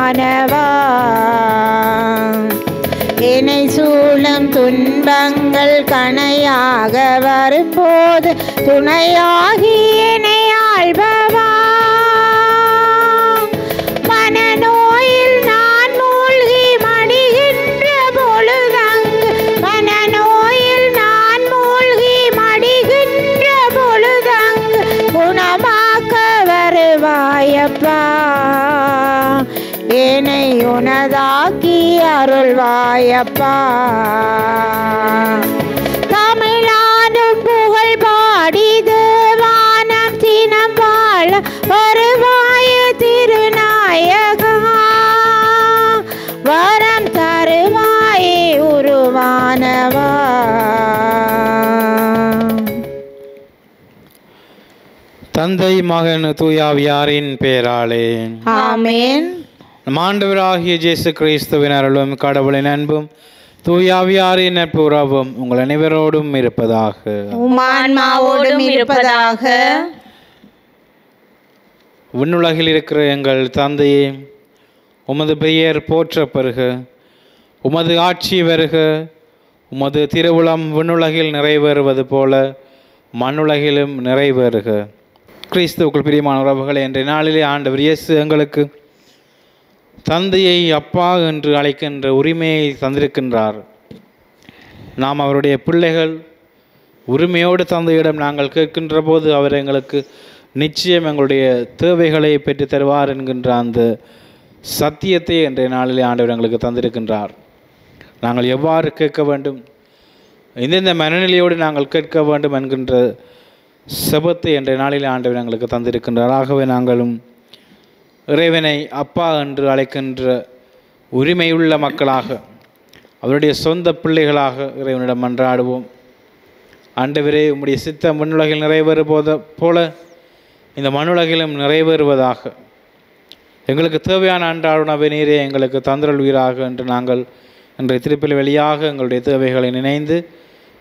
உருவானவா. என்னை சூழும் துன்பங்கள் கணையாக வரும்போது துணையாகி என்னை ஆள்பவா. மனநோயில் நான் மூழ்கி மடிகின்ற பொழுதங்கு, மனநோயில் நான் மூழ்கி மடிகின்ற பொழுதங்கு குணமாக்க வருவாயப்பா. என்னை உனதாக்கி அருள்வாயப்பா. தமிழாடும் புகழ் பாடி தேவானம் தினம் வாழ வருவாய திருநாயகா. வரம் தருவாயே உருவானவா. தந்தை மகன் தூயாவியாரின் பெயராலே ஆமென். நம் ஆண்டவராகிய இயேசு கிறிஸ்துவின் அருளும் கடவுளின் அன்பும் தூயாவியாரின் நட்புறவும் உங்கள் அனைவரோடும் இருப்பதாக. உமான்மாவோடும் இருப்பதாக. விண்ணுலகில் இருக்கிற எங்கள் தந்தையே, உமது பெயர் போற்ற பெறுக, உமது ஆட்சி வருக, உமது திருவுளம் விண்ணுலகில் நிறைவேறுவது போல மண்ணுலகிலும் நிறைவேறுக. கிறிஸ்துவுக்குள் பிரியமான உறவுகளை, இன்றைய நாளிலே ஆண்டவர் இயேசு எங்களுக்கு தந்தையை அப்பா என்று அழைக்கின்ற உரிமையை தந்திருக்கின்றார். நாம் அவருடைய பிள்ளைகள். உரிமையோடு தந்தையிடம் நாங்கள் கேட்கின்ற போது அவர் எங்களுக்கு நிச்சயம் எங்களுடைய தேவைகளை பெற்று தருவார் என்கின்ற அந்த சத்தியத்தை இன்றைய நாளிலே ஆண்டவர் எங்களுக்கு தந்திருக்கின்றார். நாங்கள் எவ்வாறு கேட்க வேண்டும், எந்தெந்த மனநிலையோடு நாங்கள் கேட்க வேண்டும் என்கின்ற செபத்தை இன்றைய நாளிலே ஆண்டவர் எங்களுக்கு தந்திருக்கின்றார். ஆகவே நாங்களும் இறைவனை அப்பா என்று அழைக்கின்ற உரிமையுள்ள மக்களாக, அவருடைய சொந்த பிள்ளைகளாக இறைவனிடம் மன்றாடுவோம். ஆண்டவரே, உம்முடைய சித்தம் விண்ணுலகில் நிறைவேறுவத போல இந்த மண்ணுலகிலும் நிறைவேறுவதாக. எங்களுக்கு தேவையான அன்றாட உணவை நீரே எங்களுக்கு தந்தருள்வீராக என்று நாங்கள் இன்றைய திருப்பில் வெளியாக எங்களுடைய தேவைகளை நினைந்து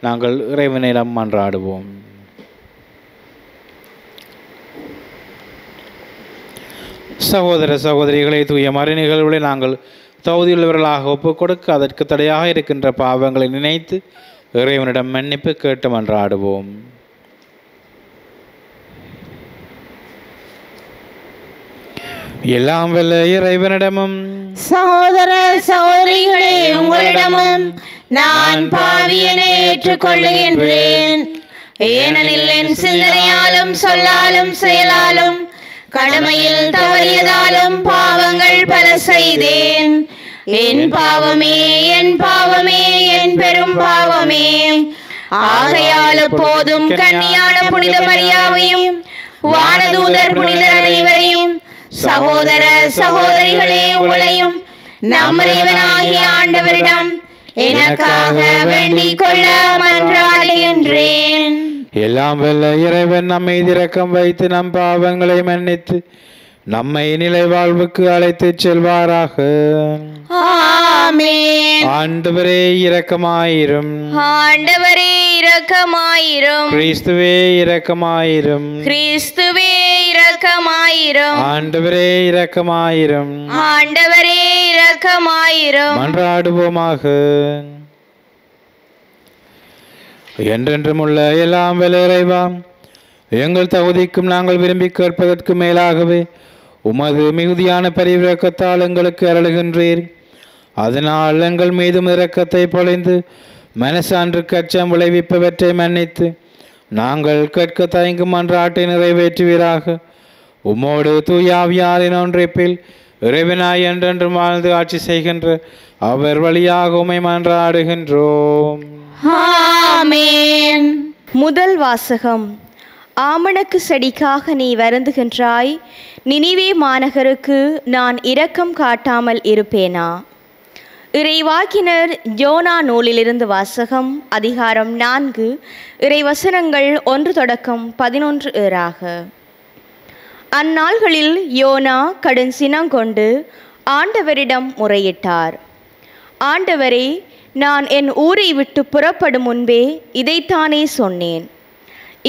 நாங்கள் இறைவனிடம் மன்றாடுவோம். சகோதர சகோதரிகளை, தூய மறைநிகழ்வுகளை நாங்கள் தகுதியுள்ளவர்களாக ஒப்புக் கொடுக்க அதற்கு தடையாக இருக்கின்ற பாவங்களை நினைத்து இறைவனிடம் மன்னிப்பு கேட்டு மன்றாடுவோம். எல்லாம் வல்ல இறைவனிடமும் சகோதர சகோதரிகளே உங்களிடமும் நான் பாவியனை ஏற்றுக்கொள்ளுகின்றேன். ஏனெனில் என் சிந்தனையாலும் சொல்லாலும் செயலாலும் கடமையில் தவறியதாலும் பாவங்கள் பல செய்தேன். என் பாவமே, என் பாவமே, என் பெரும் பாவமே. ஆகையால் போதும் கன்னியான புனித மரியாவையும் வானதூதர் புனிதர் அனைவரையும் சகோதர சகோதரிகளே உங்களையும் நம் இறைவனாகிய ஆண்டவரிடம் எனக்காக வேண்டிக் கொள்ள மன்றாடுகின்றேன். எல்லாம் வல்ல இறைவன் நம்மை இரக்கம் வைத்து நம் பாவங்களை மன்னித்து நம்மை நிலை வாழ்வுக்கு அழைத்து செல்வாராக. ஆமென். ஆண்டவரே இரக்கமாயிரும். ஆண்டவரே இரக்கமாயிரும். கிறிஸ்துவே இரக்கமாயிரும். கிறிஸ்துவே இரக்கமாயிரும். ஆண்டவரே இரக்கமாயிரும். ஆண்டவரே இரக்கமாயிரும். மன்றாடுவோமாக. என்றென்றும் உள்ள எல்லாம் வல்ல இறைவா, எங்கள் தகுதிக்கும் நாங்கள் விரும்பி கேட்பதற்கு மேலாகவே உமது மிகுதியான பரிவிரக்கத்தால் எங்களுக்கு அருளுகின்றீர். அதனால் எங்கள் மீதும் இரக்கத்தை பொழிந்து மனசான்றுக்கு அச்சம் விளைவிப்பவற்றை மன்னித்து நாங்கள் கேட்க தயங்கும் மன்றாட்டை நிறைவேற்றுவீராக. உம்மோடு தூயாவியாரின் ஒன்றிப்பில் இறைவனாய் என்றென்றும் வாழ்ந்து ஆட்சி செய்கின்ற அவர் வழியாக உம்மை மன்றாடுகின்றோம். ஆமென். முதல் வாசகம். ஆமணக்கு செடிக்காக நீ வருந்துகின்றாய், நினிவே மாநகருக்கு நான் இரக்கம் காட்டாமல் இருப்பேனா? இறைவாக்கினர் யோனா நூலிலிருந்து வாசகம். அதிகாரம் 4, இறைவசனங்கள் 1-11 ஏறாக. அந்நாள்களில் யோனா கடும் சினங்கொண்டு ஆண்டவரிடம் முறையிட்டார். ஆண்டவரே, நான் என் ஊரை விட்டு புறப்படும் முன்பே இதைத்தானே சொன்னேன்.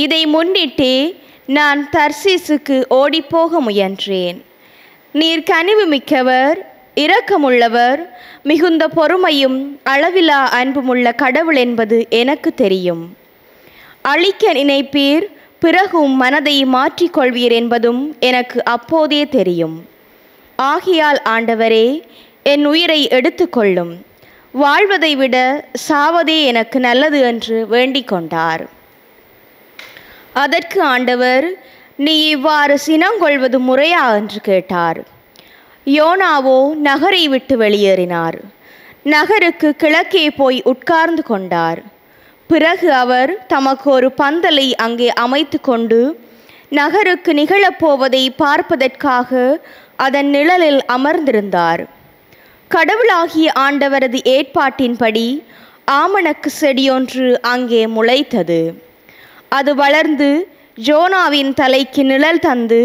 இதை முன்னிட்டே நான் தர்சீசுக்கு ஓடிப்போக முயன்றேன். நீர் கனிவு மிக்கவர், இரக்கமுள்ளவர், மிகுந்த பொறுமையும் அளவிலா அன்புமுள்ள கடவுள் என்பது எனக்கு தெரியும். அழிக்க நினைப்பீர், பிறகும் மனதை மாற்றிக்கொள்வீர் என்பதும் எனக்கு அப்போதே தெரியும். ஆகையால் ஆண்டவரே, என் உயிரை எடுத்துக்கொள்ளும், வாழ்வதை விட சாவதே எனக்கு நல்லது என்று வேண்டிக் கொண்டார். அதற்கு ஆண்டவர், நீ இவ்வாறு சினங்கொள்வது முறையா என்று கேட்டார். யோனாவோ நகரை விட்டு வெளியேறினார். நகருக்கு கிழக்கே போய் உட்கார்ந்து கொண்டார். பிறகு அவர் தமக்கு ஒரு பந்தலை அங்கே அமைத்து கொண்டு நகருக்கு நிகழப்போவதை பார்ப்பதற்காக அதன் நிழலில் அமர்ந்திருந்தார். கடவுளாகிய ஆண்டவரது ஏற்பாட்டின்படி ஆமணக்கு செடியொன்று அங்கே முளைத்தது. அது வளர்ந்து யோனாவின் தலைக்கு நிழல் தந்து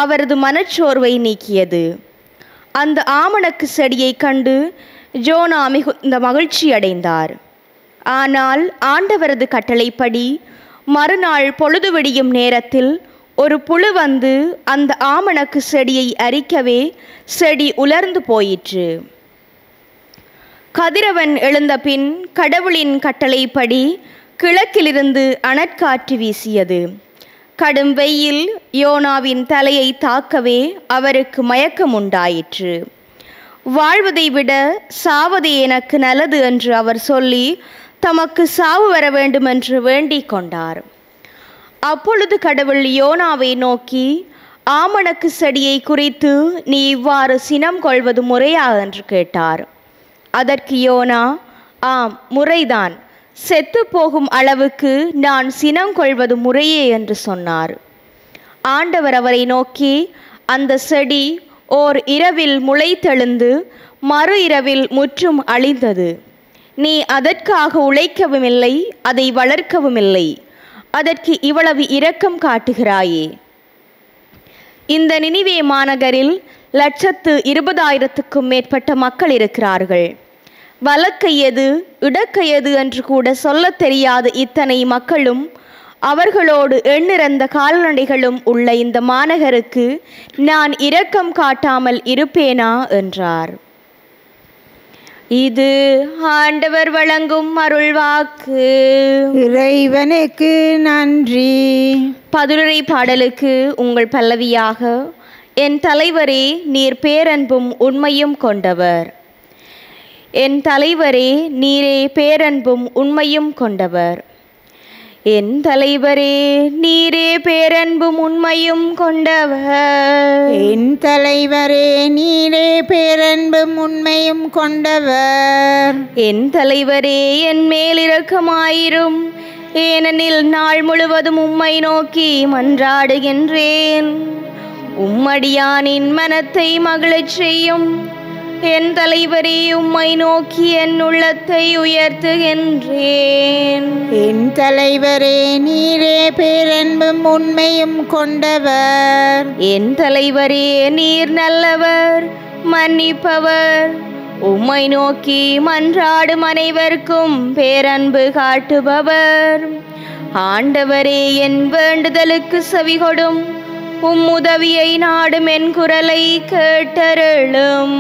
அவரது மனச்சோர்வை நீக்கியது. அந்த ஆமணக்கு செடியை கண்டு யோனா மிகுந்த மகிழ்ச்சி அடைந்தார். ஆனால் ஆண்டவரது கட்டளைப்படி மறுநாள் பொழுது விடியும் நேரத்தில் ஒரு புழு வந்து அந்த ஆமணக்கு செடியை அரிக்கவே செடி உலர்ந்து போயிற்று. கதிரவன் எழுந்த பின் கடவுளின் கட்டளைப்படி கிழக்கிலிருந்து அனற்காற்று வீசியது. கடும் வெயில் யோனாவின் தலையை தாக்கவே அவருக்கு மயக்கம் உண்டாயிற்று. வாழ்வதை விட சாவதே எனக்கு நல்லது என்று அவர் சொல்லி தமக்கு சாவு வர வேண்டுமென்று வேண்டிக் கொண்டார். அப்பொழுது கடவுள் யோனாவை நோக்கி, ஆமணக்கு செடியை குறித்து நீ இவ்வாறு சினம் கொள்வது முறையா என்று கேட்டார். அதற்கு யோனா, ஆம், முறைதான், செத்து போகும் அளவுக்கு நான் சினம் கொள்வது முறையே என்று சொன்னார். ஆண்டவர் அவரை நோக்கி, அந்த செடி ஓர் இரவில் முளைத்தெழுந்து மறு இரவில் முற்றும் அழிந்தது. நீ அதற்காக உழைக்கவும் இல்லை, அதை வளர்க்கவும் இல்லை. அதற்கு இவ்வளவு இரக்கம் காட்டுகிறாயே. இந்த நினிவே மாநகரில் 120,000க்கும் மேற்பட்ட மக்கள் இருக்கிறார்கள். வலக்கையது இடக்கையது என்று கூட சொல்ல தெரியாத இத்தனை மக்களும் அவர்களோடு எண்ணிறந்த கால்நடைகளும் உள்ள இந்த மாநகருக்கு நான் இரக்கம் காட்டாமல் இருப்பேனா என்றார். இது ஆண்டவர் வழங்கும் அருள்வாக்கு. இறைவனுக்கு நன்றி. பதிலுரை பாடலுக்கு உங்கள் பல்லவியாக, என் தலைவரே நீர் பேரன்பும் உண்மையும் கொண்டவர். என் தலைவரே நீரே பேரன்பும் உண்மையும் கொண்டவர். என் தலைவரே நீரே பேரன்பும் உண்மையும் கொண்டவர். என் தலைவரே நீரே பேரன்பும் உண்மையும் கொண்டவர். என் தலைவரே என் மேல் இரக்கமாயிரும், ஏனெனில் நாள் முழுவதும் உம்மை நோக்கி மன்றாடுகின்றேன். உம்மடியானின் மனத்தை மகிழச் செய்யும். என் தலைவரே உம்மை நோக்கி என் உள்ளத்தை உயர்த்துகின்றேன். என் தலைவரே நீரே பேரன்பும் உண்மையும் கொண்டவர். என் தலைவரே நீர் நல்லவர், மன்னிப்பவர். உம்மை நோக்கி மன்றாடும் அனைவருக்கும் பேரன்பு காட்டுபவர். ஆண்டவரே என் வேண்டுதலுக்கு செவிகொடும். உம்முதவியை நாடும் என் குரலை கேட்டருளும்.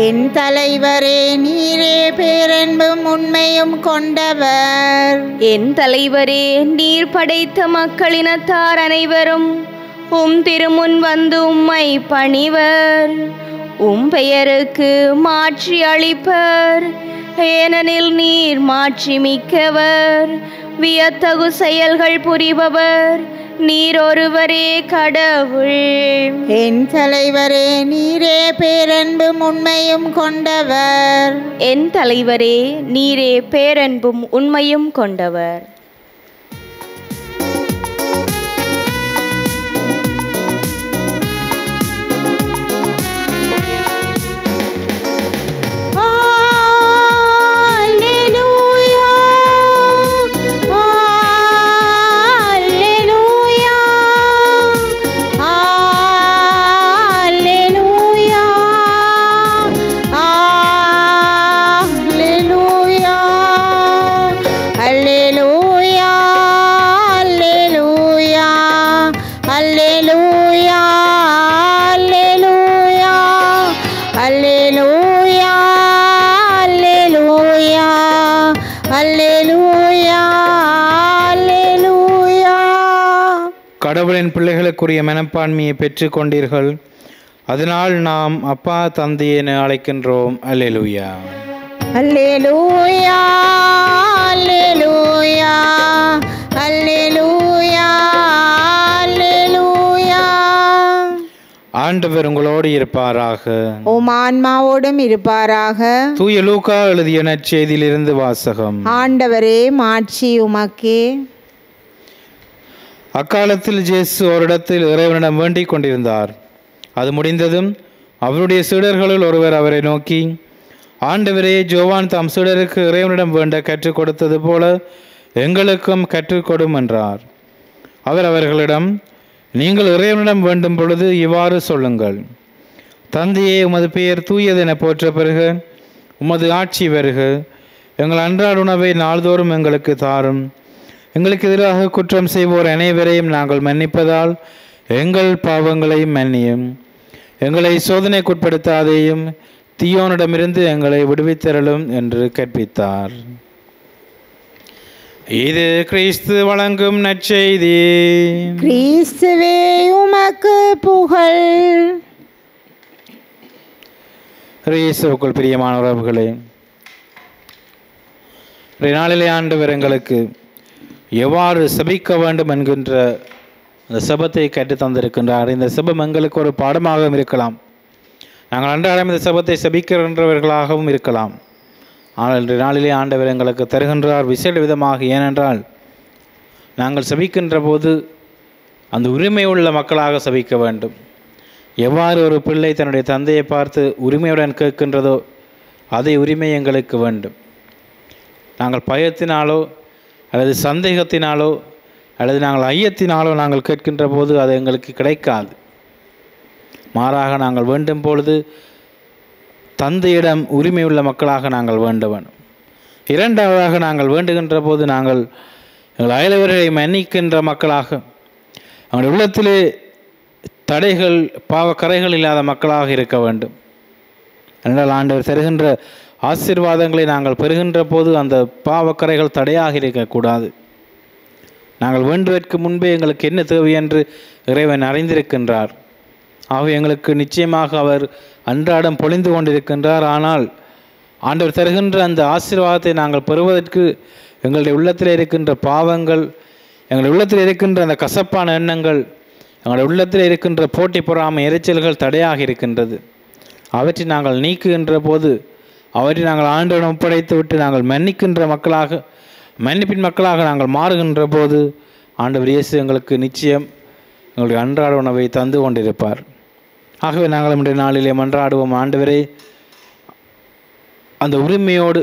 என் தலைவரே நீரே பேரன்பும் உண்மையும் கொண்டவர். என் தலைவரே நீர் படைத்த மக்களினத்தார் அனைவரும் உம் திருமுன் வந்து உம்மை பணிவர். உம் பெயருக்கு மாட்சி அளிப்பர், ஏனெனில் நீர் மாட்சி மிக்கவர். வியத்தகு செயல்கள் புரிபவர், நீர் ஒருவரே கடவுள். என் தலைவரே நீரே பேரன்பும் உண்மையும் கொண்டவர். என் தலைவரே நீரே பேரன்பும் உண்மையும் கொண்டவர். Hallelujah. அல்லேலூயா அல்லேலூயா அல்லேலூயா அல்லேலூயா. கடவுளின் பிள்ளைகளுக்குரிய மனப்பான்மையை பெற்றுக் கொண்டீர்கள். அதனால் நாம் அப்பா தந்தையை என அழைக்கின்றோம். அல்லேலூயா அல்லேலூயா அல்லேலூயா அல்லேலூயா அல்லேலூயா. ஆண்டவர் உங்களோடு இருப்பாராக. உம் ஆன்மாவோடும் இருப்பாராக. தூய லூக்கா எழுதிய நற்செய்தியிலிருந்து வாசகம். ஆண்டவரே மாட்சி உமக்கே. அக்காலத்தில் இயேசு ஓரிடத்தில் இறைவனிடம் வேண்டிக் கொண்டிருந்தார். அது முடிந்ததும் அவருடைய சீடர்களுள் ஒருவர் அவரை நோக்கி, ஆண்டவரே, யோவான் தாம் சீடருக்கு இறைவனிடம் வேண்ட கற்றுக் கொடுத்தது போல எங்களுக்கும் கற்றுக்கொடும் என்றார். அவர் அவர்களிடம், நீங்கள் இறைவனிடம் வேண்டும் பொழுது இவ்வாறு சொல்லுங்கள்: தந்தையே, உமது பெயர் தூயதென போற்ற பெறுக, உமது ஆட்சி வருக, எங்கள் அன்றாட உணவை நாள்தோறும் எங்களுக்கு தாரும், எங்களுக்கு எதிராக குற்றம் செய்வோர் அனைவரையும் நாங்கள் மன்னிப்பதால் எங்கள் பாவங்களையும் மன்னியும், எங்களை சோதனைக்குட்படுத்தாதேயும், தீயோனிடமிருந்து எங்களை விடுவித்தருளும் என்று கற்பித்தார். இது கிறிஸ்து வழங்கும் நற்செய்தி. கிறிஸ்துவே உமக்கு புகழ். இயேசுவுக்குள் பிரியமான உறவுகளே, நாளிலே ஆண்டவர் எங்களுக்கு எவ்வாறு செபிக்க வேண்டும் என்கின்ற அந்த செபத்தை கற்று தந்திருக்கின்றார். இந்த செபம் எங்களுக்கு ஒரு பாடமாகவும் இருக்கலாம். நாங்கள் அன்றாடம் இந்த செபத்தை செபிக்கின்றவர்களாகவும் இருக்கலாம். ஆனால் இன்று நாளிலே ஆண்டவர் எங்களுக்கு தருகின்றார் விசேட விதமாக. ஏனென்றால் நாங்கள் செபிக்கின்ற போது அந்த உரிமை உள்ள மக்களாக செபிக்க வேண்டும். எவ்வாறு ஒரு பிள்ளை தன்னுடைய தந்தையை பார்த்து உரிமையுடன் கேட்கின்றதோ அதே உரிமை எங்களுக்கு வேண்டும். நாங்கள் பயத்தினாலோ அல்லது சந்தேகத்தினாலோ அல்லது நாங்கள் ஐயத்தினாலோ நாங்கள் கேட்கின்ற போது அது எங்களுக்கு கிடைக்காது. மாறாக நாங்கள் வேண்டும் பொழுது தந்தையிடம் உரிமை உள்ள மக்களாக நாங்கள் வேண்ட வேண்டும். இரண்டாவதாக நாங்கள் வேண்டுகின்ற போது நாங்கள் எங்கள் அயலவர்களை மன்னிக்கின்ற மக்களாக, அவருடைய உள்ளத்திலே தடைகள் பாவக்கரைகள் இல்லாத மக்களாக இருக்க வேண்டும். என்றால் ஆண்டவர் தருகின்ற ஆசீர்வாதங்களை நாங்கள் பெறுகின்ற போது அந்த பாவக்கரைகள் தடையாக இருக்கக்கூடாது. நாங்கள் வேண்டுவதற்கு முன்பே எங்களுக்கு என்ன தேவை என்று இறைவன் அறிந்திருக்கின்றார். ஆகவே எங்களுக்கு நிச்சயமாக அவர் அன்றாடம் பொழிந்து கொண்டிருக்கின்றார். ஆனால் ஆண்டவர் தருகின்ற அந்த ஆசீர்வாதத்தை நாங்கள் பெறுவதற்கு எங்களுடைய உள்ளத்தில் இருக்கின்ற பாவங்கள், எங்களுடைய உள்ளத்தில் இருக்கின்ற அந்த கசப்பான எண்ணங்கள், எங்களுடைய உள்ளத்தில் இருக்கின்ற போட்டி பொறாமை எரிச்சல்கள் தடையாக இருக்கின்றது. அவற்றை நாங்கள் நீக்குகின்ற போது, அவற்றை நாங்கள் ஆண்டவரிடம் ஒப்படைத்து விட்டு நாங்கள் மன்னிக்கின்ற மக்களாக, மன்னிப்பின் மக்களாக நாங்கள் மாறுகின்ற போது ஆண்டவர் இயேசு எங்களுக்கு நிச்சயம் எங்களுடைய அன்றாட உணவை தந்து கொண்டிருப்பார். ஆகவே நாங்கள் இன்றைய நாளிலே மன்றாடுவோம். ஆண்டவரே, அந்த உரிமையோடு,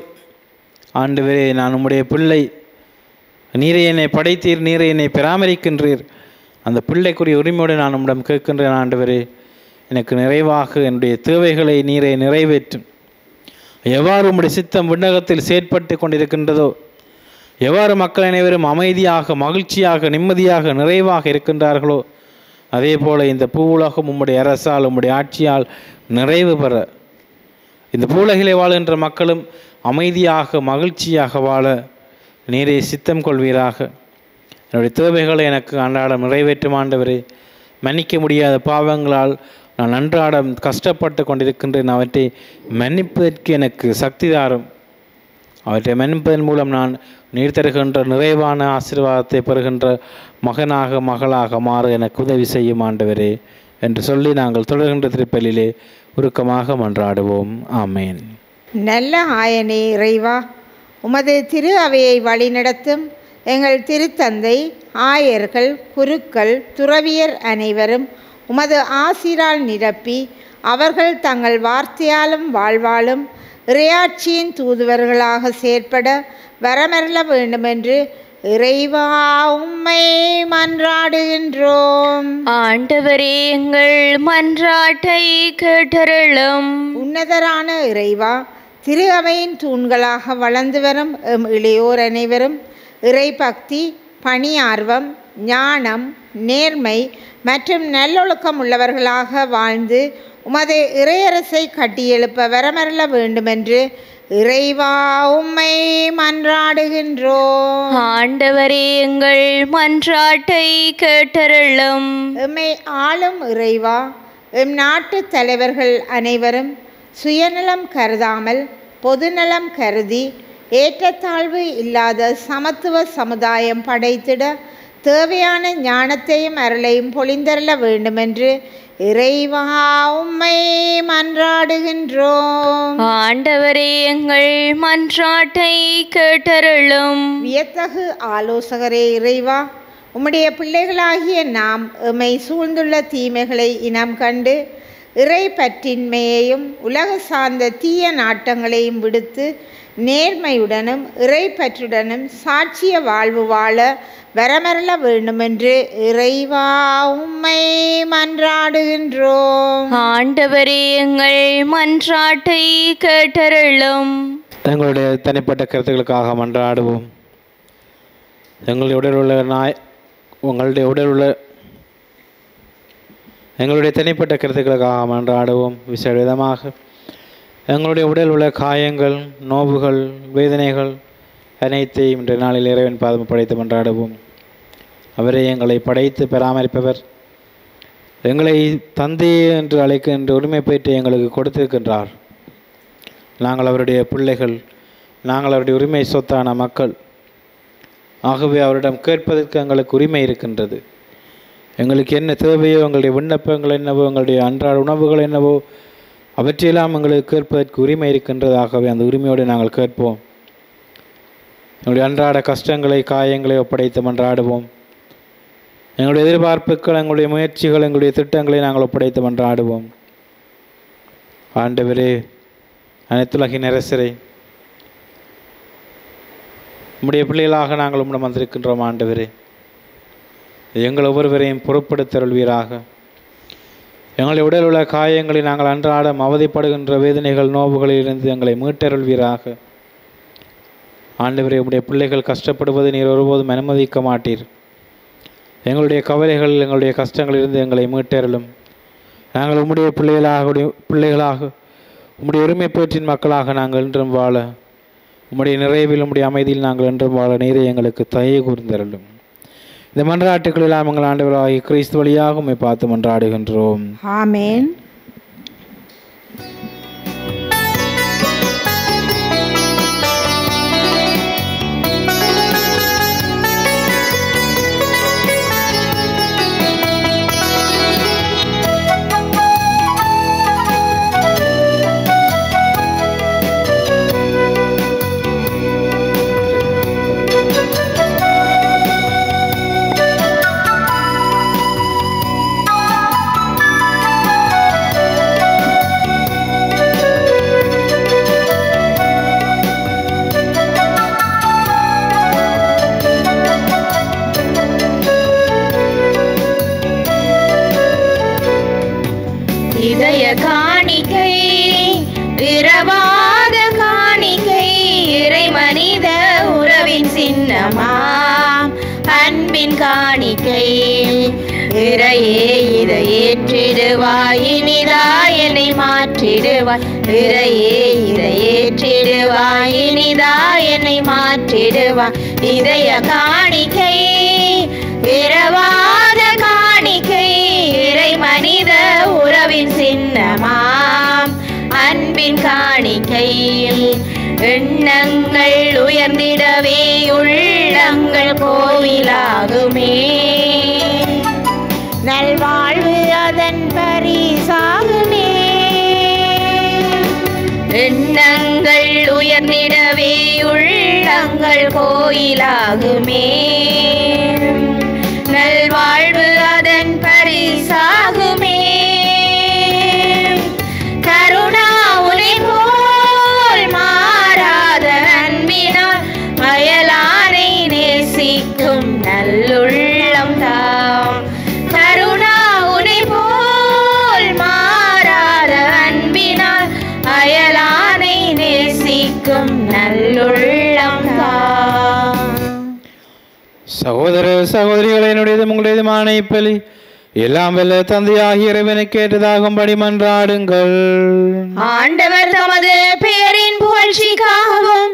ஆண்டவரே, நான் உம்முடைய பிள்ளை, நீரை என்னை படைத்தீர், நீரை என்னை பராமரிக்கின்றீர், அந்த பிள்ளைக்குரிய உரிமையோடு நான் உம்மிடம் கேட்கின்றேன். ஆண்டவரே, எனக்கு நிறைவாக என்னுடைய தேவைகளை நீரை நிறைவேற்றும். எவ்வாறு உம்முடைய சித்தம் விண்ணகத்தில் செயற்பட்டு கொண்டிருக்கின்றதோ, எவ்வாறு மக்கள் அனைவரும் அமைதியாக, மகிழ்ச்சியாக, நிம்மதியாக, நிறைவாக இருக்கின்றார்களோ, அதே போல் இந்த பூவுலகம் உம்முடைய அரசால், உம்முடைய ஆட்சியால் நிறைவு பெற, இந்த பூவுலகிலே வாழ்கின்ற மக்களும் அமைதியாக, மகிழ்ச்சியாக வாழ நீரே சித்தம் கொள்வீராக. என்னுடைய தேவைகளை எனக்கு அன்றாடம் நிறைவேற்றும் ஆண்டவரே. மன்னிக்க முடியாத பாவங்களால் நான் அன்றாடம் கஷ்டப்பட்டு கொண்டிருக்கின்றேன். அவற்றை மன்னிப்பதற்கு எனக்கு சக்தி தாரும். அவற்றை மன்னிப்பதன் மூலம் நான் நீர் தருகின்ற நிறைவான ஆசீர்வாதத்தை பெறுகின்ற மகனாக, மகளாக மாற எனக்கு உதவி செய்யும் ஆண்டவரே என்று சொல்லி நாங்கள் தொடர்கின்ற திருப்பலிலே உருக்கமாக மன்றாடுவோம். ஆமேன். நல்ல ஆயனே இறைவா, உமது திரு அவையை வழிநடத்தும் எங்கள் திருத்தந்தை, ஆயர்கள், குருக்கள், துறவியர் அனைவரும் உமது ஆசிரால் நிரப்பி அவர்கள் தங்கள் வார்த்தையாலும் வாழ்வாலும் இறையாட்சியின் தூதுவர்களாக செயற்பட வரமருள வேண்டுமென்று இறைவா உம்மை மன்றாடுகின்றோம். ஆண்டவரே, எங்கள் மன்றாட்டை கேட்டருளும். உன்னதரான இறைவா, திரு அவையின் தூண்களாக வளர்ந்து வரும் இளையோர் அனைவரும் இறை பக்தி, பணியார்வம், ஞானம், நேர்மை மற்றும் நல்லொழுக்கம் உள்ளவர்களாக வாழ்ந்து உமது இறையரசை கட்டியெழுப்ப வரமருள வேண்டுமென்று இறைவா உம்மை மன்றாடுகின்றோம். ஆண்டவரே எங்கள் மன்றாட்டை கேட்டருளும். எம்மை ஆளும் இறைவா, எம் நாட்டு தலைவர்கள் அனைவரும் சுயநலம் கருதாமல் பொதுநலம் கருதி ஏற்றத்தாழ்வு இல்லாத சமத்துவ சமுதாயம் படைத்திட தேவையான ஞானத்தையும் அருளையும் பொழிந்தருள வேண்டுமென்று இறைவா உம்மை மன்றாடுகின்றோம். ஆண்டவரே எங்கள் மன்றாட்டை கேட்டருளும். வியத்தகு ஆலோசகரே இறைவா, உம்முடைய பிள்ளைகளாகிய நாம் எம்மை சூழ்ந்துள்ள தீமைகளை இனம் கண்டு இறை பற்றின்மையையும் உலக சார்ந்த தீய நாட்டங்களையும் விடுத்து நேர்மையுடனும் இறை பற்றுடனும் சாட்சிய வாழ்வு வாழ வரமருள வேண்டுமென்று இறைவா உம்மை மன்றாடுகின்றோம். ஆண்டவரே எங்கள் மன்றாட்டை கேட்டருளும். எங்களுடைய தனிப்பட்ட கருத்துக்களுக்காக மன்றாடுவோம். எங்களுடைய தனிப்பட்ட கருத்துக்களுக்காக மன்றாடுவோம். விசேட விதமாக எங்களுடைய உடல் உள்ள காயங்கள், நோவுகள், வேதனைகள் அனைத்தையும் இன்றைய நாளில் இறைவன் பாதம் படைத்து மன்றாடுவோம். அவரே எங்களை படைத்து பராமரிப்பவர். எங்களை தந்தை என்று அழைக்கின்ற உரிமை பெற்று எங்களுக்கு கொடுத்திருக்கின்றார். நாங்கள் அவருடைய பிள்ளைகள், நாங்கள் அவருடைய உரிமை சொத்தான மக்கள். ஆகவே அவரிடம் கேட்பதற்கு எங்களுக்கு உரிமை இருக்கின்றது. எங்களுக்கு என்ன தேவையோ, எங்களுடைய விண்ணப்பங்கள் என்னவோ, எங்களுடைய அன்றாட உணவுகள் என்னவோ, அவற்றையெல்லாம் எங்களுக்கு கேட்பதற்கு உரிமை இருக்கின்றது. ஆகவே அந்த உரிமையோடு நாங்கள் கேட்போம். எங்களுடைய அன்றாட கஷ்டங்களை, காயங்களை ஒப்படைத்து மன்றாடுவோம். எங்களுடைய எதிர்பார்ப்புகள், எங்களுடைய முயற்சிகள், எங்களுடைய திட்டங்களை நாங்கள் ஒப்படைத்து மன்றாடுவோம். ஆண்டவரே, அனைத்துலகின் அரசரே, உம்முடைய பிள்ளைகளாக நாங்கள் உம்மிடம் வந்திருக்கின்றோம். ஆண்டவரே, எங்கள் ஒவ்வொருவரையும் பொறுப்படுத்தருள்வீராக. எங்களுடைய உடல் உள்ள காயங்களை நாங்கள் அன்றாடம் அவதிப்படுகின்ற வேதனைகள், நோவுகளிலிருந்து எங்களை மீட்டருள்வீராக. ஆண்டவரே, உம்முடைய பிள்ளைகள் கஷ்டப்படுவதை நீர் ஒருபோதும் அனுமதிக்க மாட்டீர். எங்களுடைய கவலைகள், எங்களுடைய கஷ்டங்களிலிருந்து எங்களை மீட்டருளும். நாங்கள் உம்முடைய பிள்ளைகளாக உம்முடைய உரிமை பேற்றின் மக்களாக நாங்கள் என்றும் வாழ, உம்முடைய நிறைவில், உம்முடைய அமைதியில் நாங்கள் என்றும் வாழ நீரை எங்களுக்கு தயை கூர்ந்தருளும். இந்த மன்றாட்டுக்களெல்லாம் எங்கள் ஆண்டவராகிய கிறிஸ்து வழியாக உம்மை பார்த்து மன்றாடுகின்றோம். ஆமென். இதய காணிக்கை, இரவாத காணிக்கை, இறை மனித உறவின் சின்னமாம் அன்பின் காணிக்கை. இறையே இதை ஏற்றிடுவாய், இனிதாய் என்னை மாற்றிடுவாய். இறையே இதை ஏற்றிடுவாய், இனிதாய் என்னை மாற்றிடுவாய். இதய காணிக்கை, இரவாத காணிக்கை, இறை மனித உறவின் சின்னமாம் அன்பின் காணிக்கையில் எண்ணங்கள் உயர்ந்திடவே உள்ளங்கள் கோவிலாகுமே. நல்வாழ்வு அதன் பரிசாகுமே. எண்ணங்கள் உயர்ந்திடவே உள்ளங்கள் கோயிலாகுமே. நல்வாழ்வு அதன் பரிசாகுமே. கருணா உனை போல் மாறாத அன்பினால் அயலானை நேசிக்கும் நல்லுள்ளம் தாம். கருணா உனை போல் மாறாத அன்பினால் அயலானை நேசிக்கும் நல்லுள்ளம் தாம். சகோதர சகோதரிகளை, என்னுடையதும் உங்களுடையதுமான இப்பலி எல்லாம் வல்ல தந்தையாகிய இறைவனுக்கு ஏற்றதாகும்படி மன்றாடுங்கள். ஆண்டவர் தமது பெயரின் புகழ்ச்சிக்காகவும்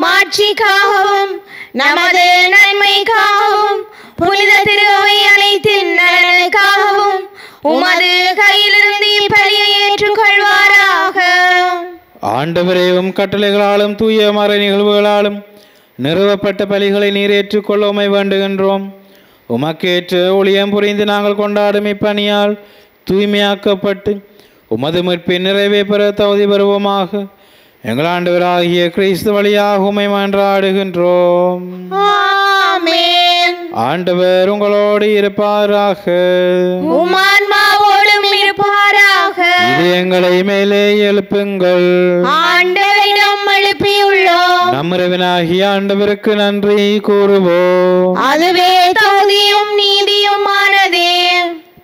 மாட்சிக்காகவும் நமது நன்மைக்காகவும் புனித திருவை அனைத்தின் நலனுக்காகவும் உமது கையிலிருந்து இப்பலியை ஏற்றுக்கொள்வாராக. ஆண்டவரே, உம் கட்டளைகளாலும் தூய மறை நிகழ்வுகளாலும் நிறுவப்பட்ட பலிகளை நீர் ஏற்றுக்கொள்ள உம்மை வேண்டுகின்றோம். உமக்கேற்ற ஒளியம் புரிந்து நாங்கள் கொண்டாடும் இப்பணியால் தூய்மையாக்கப்பட்டு உமது மீட்பின் நிறைவே பெற தகுதி பெறுவோமாக. எங்கள் ஆண்டவராகிய கிறிஸ்து வழியாக உம்மை மன்றாடுகின்றோம். ஆமென். ஆண்டவர் உங்களோடு இருப்பாராக. உம் ஆன்மாவோடும் இருப்பாராக. இதயங்களை மேலே எழுப்புங்கள். ஆண்டவரிடம் எழுப்பியுள்ளோம். நம் இறைவனாகிய ஆண்டவருக்கு நன்றி கூறுவோம். அதுவே தகுதியும் நீதியுமானதே.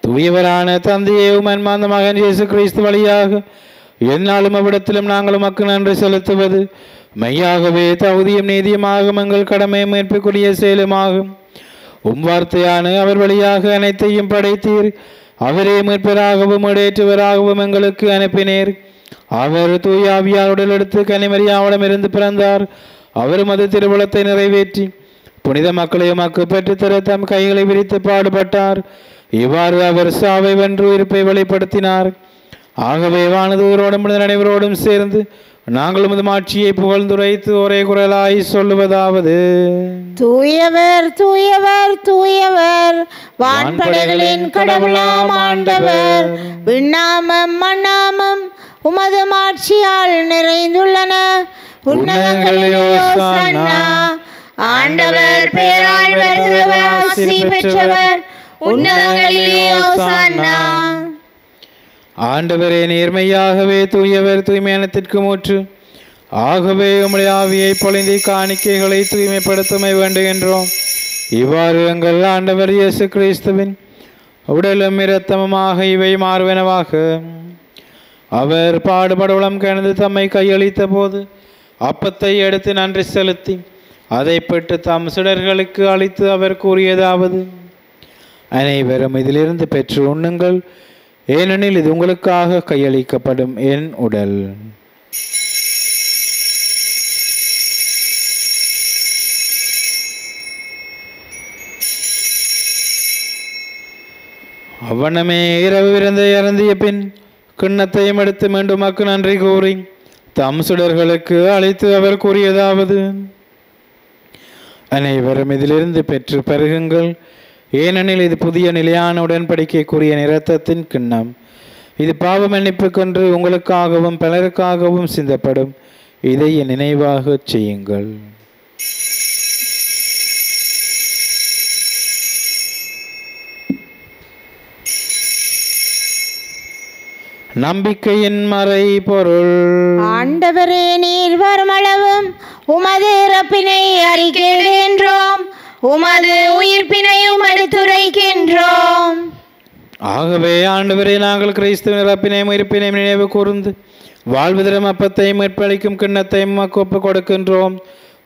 தூயவரான தந்தையே, உமன்மார்ந்த மகன் இயேசு கிறிஸ்து வழியாக எந்நாளும் அவ்விடத்திலும் நாங்கள் உமக்கு நன்றி செலுத்துவது மெய்யாகவே தகுதியும் நீதியுமாகும், எங்கள் கடமை மேற்கொள்ளிய செயலுமாகும். வார்த்தையான அவர் வழியாக அனைத்தையும் படைத்தீர். அவரே மீட்பராகவும் இடேற்றுவராகவும் எங்களுக்கு அனுப்பினீர். அவர் தூய ஆவியாருடன் எடுத்து கன்னிமரியாவிடமிருந்து பிறந்தார். அவர் மது திருவுளத்தை நிறைவேற்றி புனித மக்களை உமக்கு பெற்றுத்தர தம் கைகளை விரித்து பாடுபட்டார். இவ்வாறு அவர் சாவை வென்று உயிர்ப்பை வெளிப்படுத்தினார். ஆகவே வானதூரோடும் அனைவரோடும் சேர்ந்து நாங்கள் உமது மாட்சியை புகழ்ந்துரைத்து ஒரே குரலாய் சொல்லுவதாவது: தூயவர் தூயவர் தூயவர், வான்படைகளின் கடவுளாம் ஆண்டவர். விண்ணாமம் மண்ணாமம் உமது மாட்சியால் நிறைந்துள்ளன. உன்னதங்களில் ஓசன்னா. ஆண்டவர் பெயரால் வருகிறவர் ஆசி பெற்றவர். உன்னதங்களில் ஓசன்னா. ஆண்டவரே, நேர்மையாகவே தூயவர், தூய்மையானத்திற்கு மூற்று. ஆகவே உம்முடைய ஆவியை பொழிந்து காணிக்கைகளை தூய்மைப்படுத்தமை வேண்டுகின்றோம். இவ்வாறு எங்கள் ஆண்டவர் இயேசு கிறிஸ்துவின் உடலும் இரத்தமுமாக இவை மாறுவனவாக. அவர் பாடுபடவுளம் கிணந்து தம்மை கையளித்த போது அப்பத்தை எடுத்து நன்றி செலுத்தி அதை பெற்று தம் சிடர்களுக்கு அளித்து அவர் கூறியதாவது: அனைவரும் இதிலிருந்து பெற்று உண்ணுங்கள், ஏனெனில் இது உங்களுக்காக கையளிக்கப்படும் என் உடல். அவ்வண்ணமே இரவு விருந்தை அருந்திய பின் கிண்ணத்தையும் எடுத்து மீண்டும் மக்கு நன்றி கூறி தம் சுடர்களுக்கு அழைத்து அவர் கூறியதாவது: அனைவரும் இதிலிருந்து பெற்று பருகுங்கள், ஏனெனில் இது புதிய நிலையான உடன்படிக்கைக்குரிய இரத்தத்தின் கிண்ணம். இது பாவ மன்னிப்புக்கென்று உங்களுக்காகவும் பலருக்காகவும் சிந்தப்படும். இதை என் நினைவாக செய்யுங்கள். நம்பிக்கையின் மறை பொருள். ஆண்டவரே, நீர் வருமளவும் உமது இறப்பினை அறிக்கையிடுகின்றோம், உமது உயிர்ப்பினையும் எடுத்துரைக்கின்றோம். ஆகவே ஆண்டவரே, நாங்கள் கிறிஸ்துவின் இறப்பினையும் உயிர்ப்பினையும் நினைவு கூர்ந்து வாழ்வுதரும் அப்பத்தையும் மீட்பளிக்கும் கிண்ணத்தையும் உமக்கு ஒப்புக் கொடுக்கின்றோம்.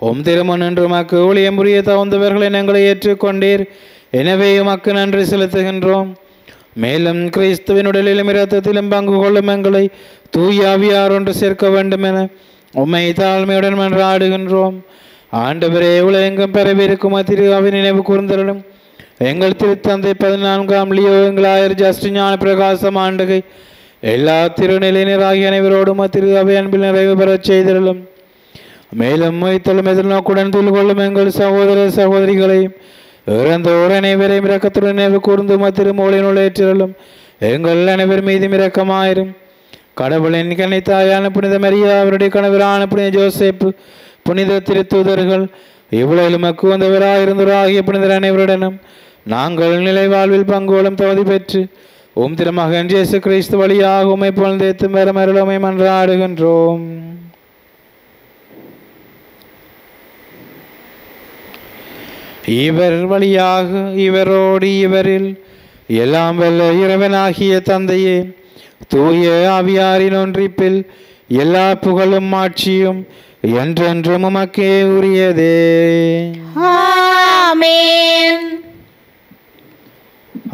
உம் திருமண் என்று உமக்கு ஊழியம் புரிய தகுந்தவர்களை எங்களை ஏற்றுக்கொண்டீர். எனவே உமக்கு நன்றி செலுத்துகின்றோம். மேலும் கிறிஸ்துவின் உடலிலும் இரத்தத்திலும் பங்கு கொள்ளும் எங்களை தூய ஆவியார் ஒன்று சேர்க்க வேண்டும் என உம்மை தாழ்மையுடன் மன்றாடுகின்றோம். ஆண்டவரே, உலகெங்கும் பரவியிருக்கும் திரு அவை நினைவு கூர்ந்தருளும். எங்கள் திருத்தந்தை 14ஆம் லியோ, எங்கள் ஆயர் ஜஸ்டின் ஞான பிரகாசம் ஆண்டுகை எல்லா திருநிலையினராகிய அனைவரோடும் திரு அவை அன்பில் நிறைவு பெறச் செய்திருளும். மேலும் மொய்த்தலும் எதிர்நோக்குடன் தொழில் கொள்ளும் எங்கள் சகோதர சகோதரிகளையும் இறந்தோர் அனைவரையும் இரக்கத்துடன் நினைவு கூர்ந்து திருமூலினுள் ஏற்றிருளும். எங்கள் அனைவர் மீதும் இரக்கமாயிரும். கடவுளின் கன்னித்தாயான புனித மரியா, அவருடைய கணவரான புனித ஜோசேப்பு, புனித திருத்தூதர்கள், இவ்வுலகில் மக்கு வந்தவராயிருந்தவராகிய புனிதர் அனைவருடனும் நாங்கள் நிலை வாழ்வில் பங்குகளும் தகுதி பெற்று உம் திருமகன் இயேசு கிறிஸ்து வழியாக உம்மை புகழ்ந்தேத்து மரமருளமை மன்றாடுகின்றோம். இவர் வழியாக இவரோடு இவரில் எல்லாம் வல்ல இறைவனாகிய தந்தையே, தூய ஆவியாரின் ஒன்றிப்பில் எல்லா புகழும் ஆட்சியும் என்றென்றும் உமக்கே உரியதே. ஆமென்.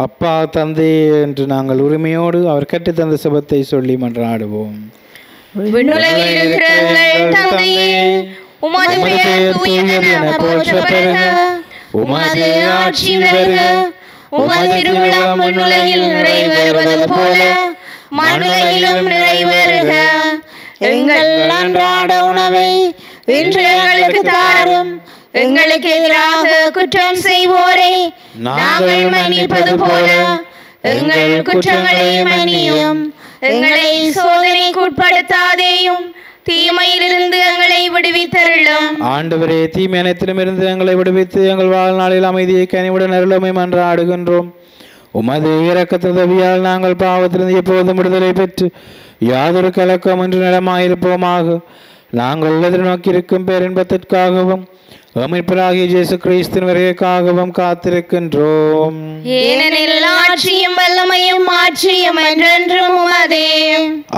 அப்பா தந்தை என்று நாங்கள் உரிமையோடு அவர் கற்றுத்தந்த செபத்தை சொல்லி மன்றாடுவோம். விண்ணுலகில் இருக்கிற எங்கள் தந்தையே, உமது பெயர் தூயது என போற்றப் பெறுக. உமது ஆட்சி வருக. உமது திருவிழம் விண்ணுலகில் நிறைவேறுவது போல மண்ணுலகிலும் நிறைவேறுக. எங்கள் அன்றாட உணவை இன்று எங்களுக்கு தாரும். எங்களுக்கு எதிராக குற்றம் செய்வோரை நாங்கள் மன்னிப்பது போல எங்கள் குற்றங்களை மன்னியும். எங்களை சோதனைக்கு உட்படுத்தாதேயும், தீமையிலிருந்து எங்களை விடுவித்தருளும். ஆண்டவரே, தீமை அனைத்திலும் இருந்து எங்களை விடுவித்து எங்கள் வாழ்நாளில் அமைதியை கனிவுடன் அருளுமை மன்றாடுகின்றோம். உமது இரக்கத்த உதவியால் நாங்கள் பாவத்திலிருந்து எப்போதும் விடுதலை பெற்று யாதொரு கலக்கம் என்று நலமாயிருப்போமாக. நாங்கள் எதிர்நோக்கியிருக்கும் பேரின்பத்திற்காகவும் மீட்பராகிய இயேசு கிறிஸ்துவின் வருகைக்காகவும் காத்திருக்கின்றோம். ஏனெனில் ஆட்சியும் வல்லமையும் மாட்சியும் என்றென்றும் உமதே.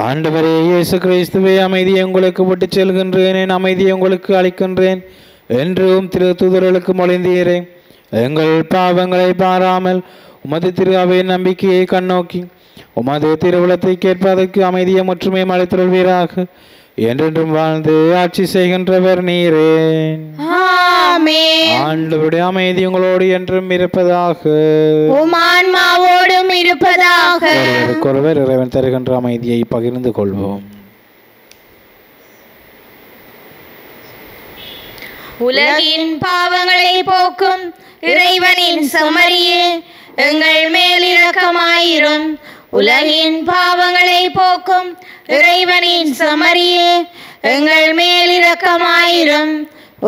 ஆண்டவரே இயேசு கிறிஸ்துவே, அமைதியை உங்களுக்கு விட்டுச் செல்கின்றேன், என் அமைதியை உங்களுக்கு அளிக்கின்றேன் என்றும் திரு தூதர்களுக்கு மொழிந்தீரே. எங்கள் பாவங்களை பாராமல் உமது திரு அவையின் நம்பிக்கையை கண்ணோக்கி உமது திருவுளத்தை கேட்பதற்கு அமைதியை முற்றுமை அளித்தருள்வீராக. என்றென்றும் வாழ்ந்து ஆட்சி செய்கின்றவர் நீரே. ஆமென். ஆண்டவருடைய அமைதி உங்களோடு என்றும் இருப்பதாக. உம் ஆன்மாவோடும் இருப்பதாக. ஒருவர் இறைவன் தருகின்ற அமைதியை பகிர்ந்து கொள்வோம். உலகின் பாவங்களை போக்கும் இறைவனின் செம்மறியே, எங்கள் மேல் இரக்கமாயிரும். உலகின் பாவங்களை போக்கும் இறைவனின் செம்மறியே, எங்கள் மேல் இரக்கமாயிரும்.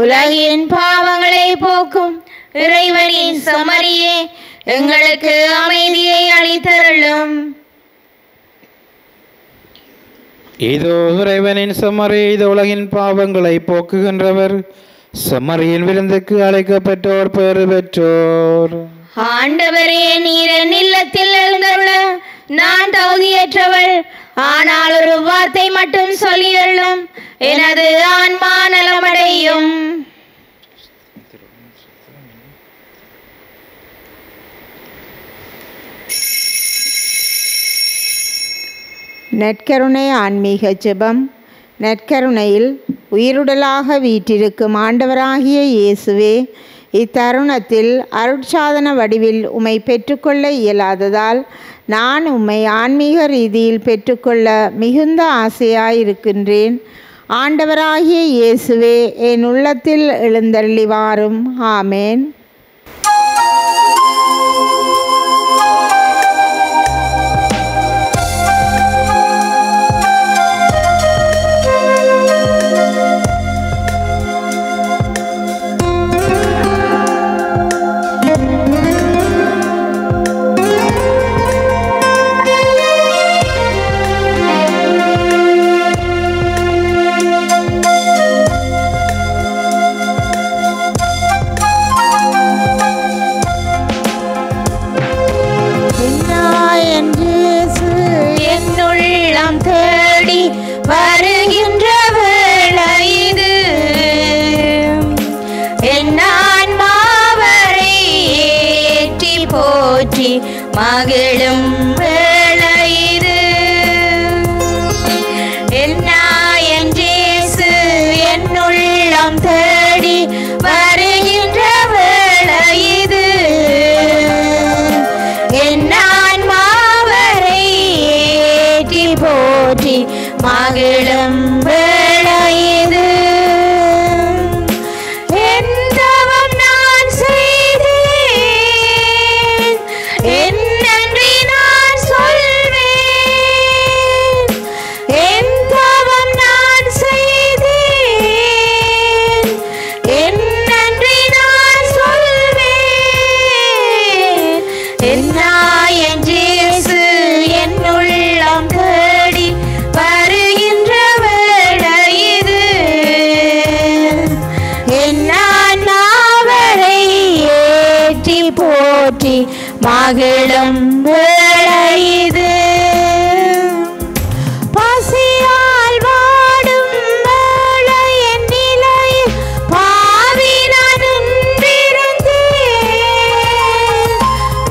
உலகின் பாவங்களை போக்கும் இறைவனின் செம்மறியே, எங்களுக்கு அமைதியை அளித்தருளும். இதோ இறைவனின் செம்மறி, இது உலகின் பாவங்களை போக்குகின்றவர். செம்மறியின் விருந்துக்கு அழைக்கப்பட்டோர் பெயர் பெற்றோர். ஆண்டவரே, நீர் என் இல்லத்தில் எழுந்தருள நான் தகுதியற்றவள். ஆனால் ஒரு வார்த்தை மட்டும் சொல்லியருளும், எனது ஆன்மா நலமடையும். நற்கருணை ஆன்மீக ஜெபம். நற்கருணையில் உயிருடலாக வீற்றிருக்கும் ஆண்டவராகிய இயேசுவே, இத்தருணத்தில் அருட்சாதன வடிவில் உம்மை பெற்றுக்கொள்ள இயலாததால் நான் உம்மை ஆன்மீக ரீதியில் பெற்றுக்கொள்ள மிகுந்த ஆசையாயிருக்கின்றேன். ஆண்டவராகிய இயேசுவே, என் உள்ளத்தில் எழுந்தருளி வாரும். ஆமேன். வருகின்ற வேளை இது, என் ஆன்மாவரை ஏற்றி போற்றி மகிழும் வேளை இது. என் நாயன் இயேசு என் உள்ளம் தேடி வருகின்ற வேளை இது, என் ஆன்மாவரை ஏற்றி போற்றி மகிழும் வேளை இது. என் தவம் நான் செய்தேன், என் நன்றி நான் சொல்வேன். என் தவம் நான் செய்தேன், என் நன்றி நான் சொல்வேன். என் நாயன் இயேசு என் உள்ளம் தேடி வருகின்ற வேளை இது, என் ஆன்மாவரை ஏற்றி போற்றி மகிழும் வேளை இது. பசியால் வாடும் வேளை என் நிலையில் பாவி நான் நின்றிருந்தேன்.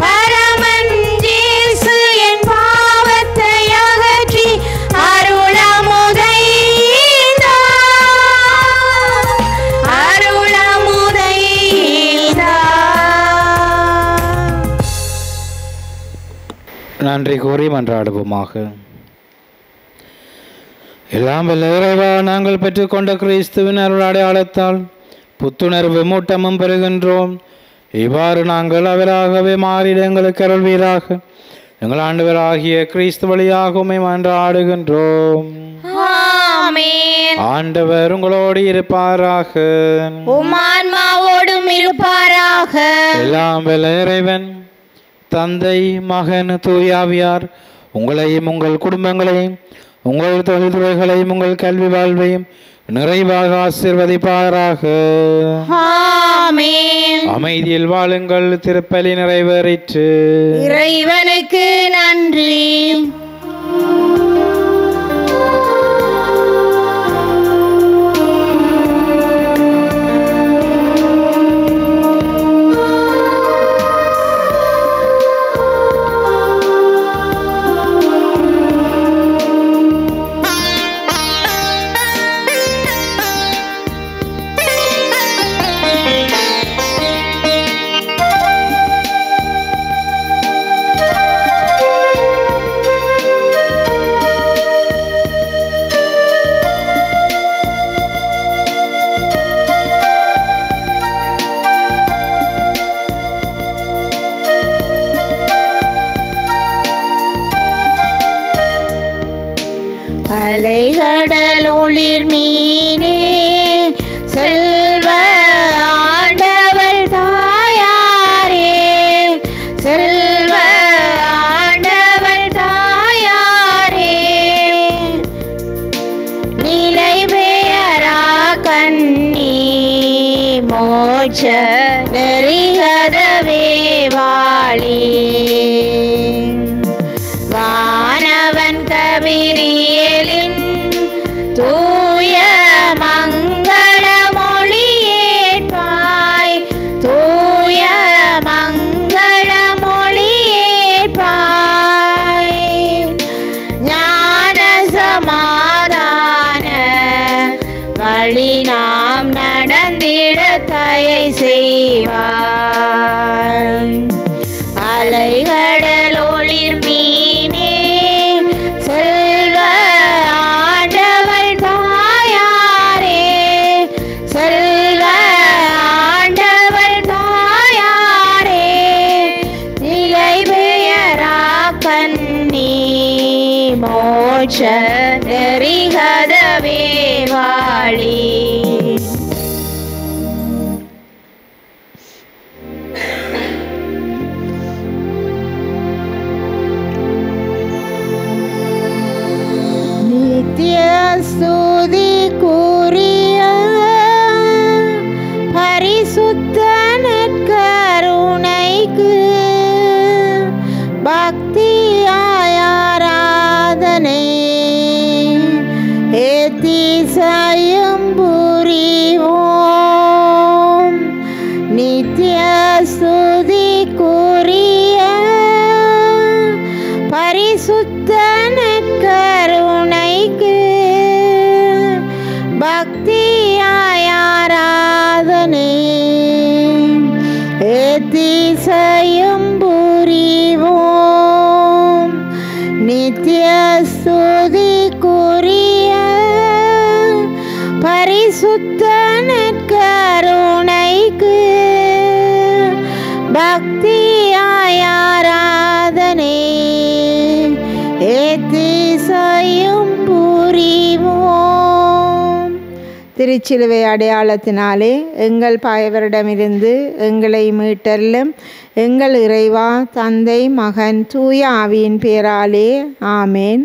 பரமன் நன்றி கூறி மன்றாடுவோமாக. எல்லாம் வல்ல இறைவா, நாங்கள் பெற்றுக்கொண்ட கிறிஸ்துவின் அருள் அடையாளத்தால் புத்துணர்வு மூட்டமும் பெறுகின்றோம். இவ்வாறு நாங்கள் அவராகவே மாறிட எங்களுக்கு அருள்வீராக. எங்கள் ஆண்டவராகிய கிறிஸ்து வழியாக உம்மை மன்றாடுகின்றோம். ஆமென். ஆண்டவர் உங்களோடு இருப்பாராக. உம் ஆன்மாவோடும் இருப்பாராக. எல்லாம் வல்ல இறைவன் தந்தை, மகன், தூயாவியார் உங்களையும் உங்கள் குடும்பங்களையும் உங்கள் தொழில்துறைகளையும் உங்கள் கல்வி வாழ்வையும் நிறைவாக ஆசீர்வதிப்பாராக. ஆமென். அமைதியில் வாழுங்கள். திருப்பலி நிறைவேறிற்று. இறைவனுக்கு நன்றி. அலைகடலொளிர் மீனே செல்வ ஆண்டவர் தாயாரே, செல்வ ஆண்டவர் தாயாரே, நிலை பெயரா கண்ணி மோட்ச நெறிகதவே வாழி, வானவன் கவிரியலின் தூய மங்கள மொழியேற்பாய், தூய மங்கள மொழியேற்பாய், ஞான சமாதான வழி நாம் நடந்திட தயை செய்வாய். அலைகடலொளிர் மீனே செல்வ ஆண்டவர் தாயாரே, செல்வ ஆண்டவர் தாயாரே, நிலை பெயரா கண்ணி மோட்ச நெறிகதவே வாழி. நித்திய ஸ்துதிக்குரிய பரிசுத்த நற்கருணைக்கு பக்தியாய் ஆராதனை ஏத்திசையும் புரிவோம். நித்திய ஸ்துதிக்குரிய பரிசுத்த நற்கருணைக்கு பக்தியாய் ஆராதனை ஏத்திசையும் புரிவோம். நித்திய ஸ்துதிக்குரிய பரிசுத்த நற்கருணைக்கு பக்தியாய் ஆராதனை ஏத்திசையும் புரிவோம். திருச்சிலுவை அடையாளத்தினாலே எங்கள் பகைவரிடமிருந்து எங்களை மீட்டல்லும் எங்கள் இறைவா, தந்தை, மகன், தூய ஆவியின் பேராலே ஆமேன்.